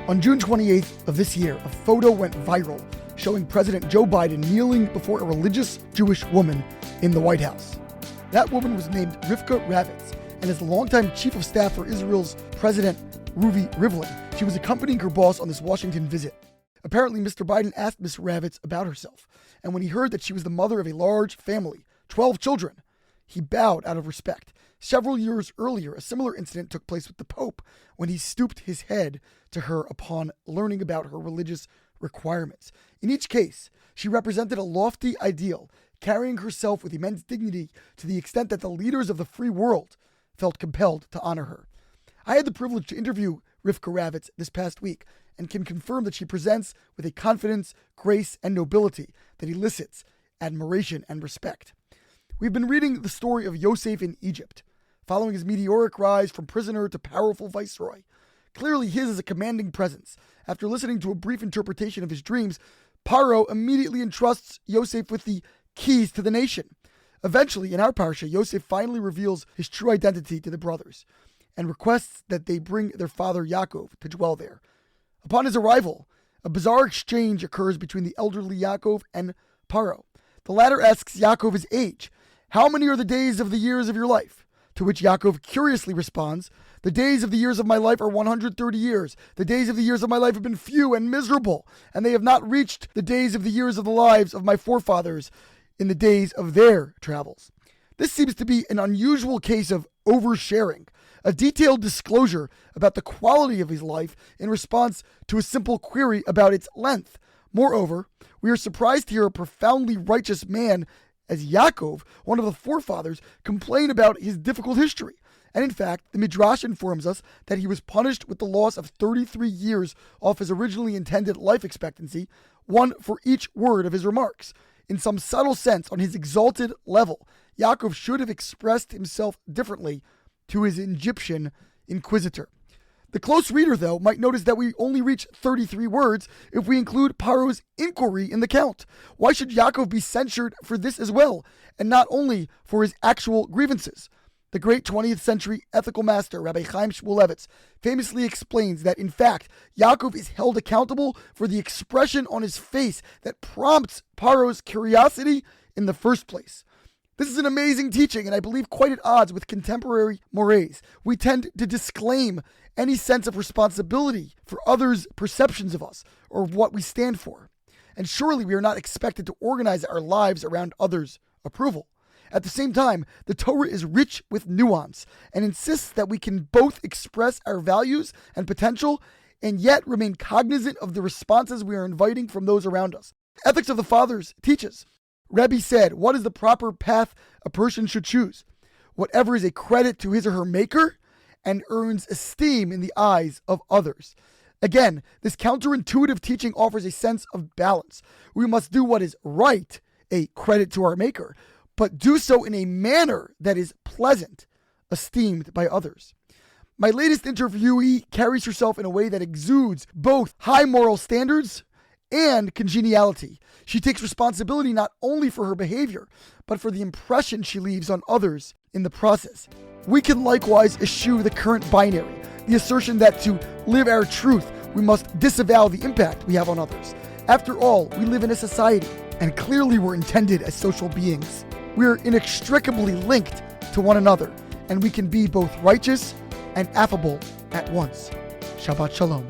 On June 28th of this year, a photo went viral showing President Joe Biden kneeling before a religious Jewish woman in the White House. That woman was named Rivka Ravitz, and as the longtime chief of staff for Israel's President Ruvi Rivlin, she was accompanying her boss on this Washington visit. Apparently, Mr. Biden asked Ms. Ravitz about herself, and when he heard that she was the mother of a large family, 12 children, he bowed out of respect. Several years earlier, a similar incident took place with the Pope when he stooped his head to her upon learning about her religious requirements. In each case, she represented a lofty ideal, carrying herself with immense dignity to the extent that the leaders of the free world felt compelled to honor her. I had the privilege to interview Rivka Ravitz this past week and can confirm that she presents with a confidence, grace, and nobility that elicits admiration and respect. We've been reading the story of Yosef in Egypt, following his meteoric rise from prisoner to powerful viceroy. Clearly his is a commanding presence. After listening to a brief interpretation of his dreams, Paro immediately entrusts Yosef with the keys to the nation. Eventually, in our Parsha, Yosef finally reveals his true identity to the brothers and requests that they bring their father Yaakov to dwell there. Upon his arrival, a bizarre exchange occurs between the elderly Yaakov and Paro. The latter asks Yaakov his age. "How many are the days of the years of your life?" To which Yaakov curiously responds, "The days of the years of my life are 130 years. The days of the years of my life have been few and miserable, and they have not reached the days of the years of the lives of my forefathers in the days of their travels." This seems to be an unusual case of oversharing, a detailed disclosure about the quality of his life in response to a simple query about its length. Moreover, we are surprised to hear a profoundly righteous man as Yaakov, one of the forefathers, complain about his difficult history. And in fact, the Midrash informs us that he was punished with the loss of 33 years off his originally intended life expectancy, one for each word of his remarks. In some subtle sense, on his exalted level, Yaakov should have expressed himself differently to his Egyptian inquisitor. The close reader, though, might notice that we only reach 33 words if we include Paro's inquiry in the count. Why should Yaakov be censured for this as well, and not only for his actual grievances? The great 20th century ethical master, Rabbi Chaim Shmulevitz, famously explains that, in fact, Yaakov is held accountable for the expression on his face that prompts Paro's curiosity in the first place. This is an amazing teaching, and I believe quite at odds with contemporary mores. We tend to disclaim any sense of responsibility for others' perceptions of us or of what we stand for. And surely we are not expected to organize our lives around others' approval. At the same time, the Torah is rich with nuance and insists that we can both express our values and potential and yet remain cognizant of the responses we are inviting from those around us. Ethics of the Fathers teaches. Rebbe said, what is the proper path a person should choose? Whatever is a credit to his or her maker and earns esteem in the eyes of others. Again, this counterintuitive teaching offers a sense of balance. We must do what is right, a credit to our maker, but do so in a manner that is pleasant, esteemed by others. My latest interviewee carries herself in a way that exudes both high moral standards and congeniality. She takes responsibility not only for her behavior, but for the impression she leaves on others in the process. We can likewise eschew the current binary, the assertion that to live our truth, we must disavow the impact we have on others. After all, we live in a society, and clearly we're intended as social beings. We are inextricably linked to one another, and we can be both righteous and affable at once. Shabbat Shalom.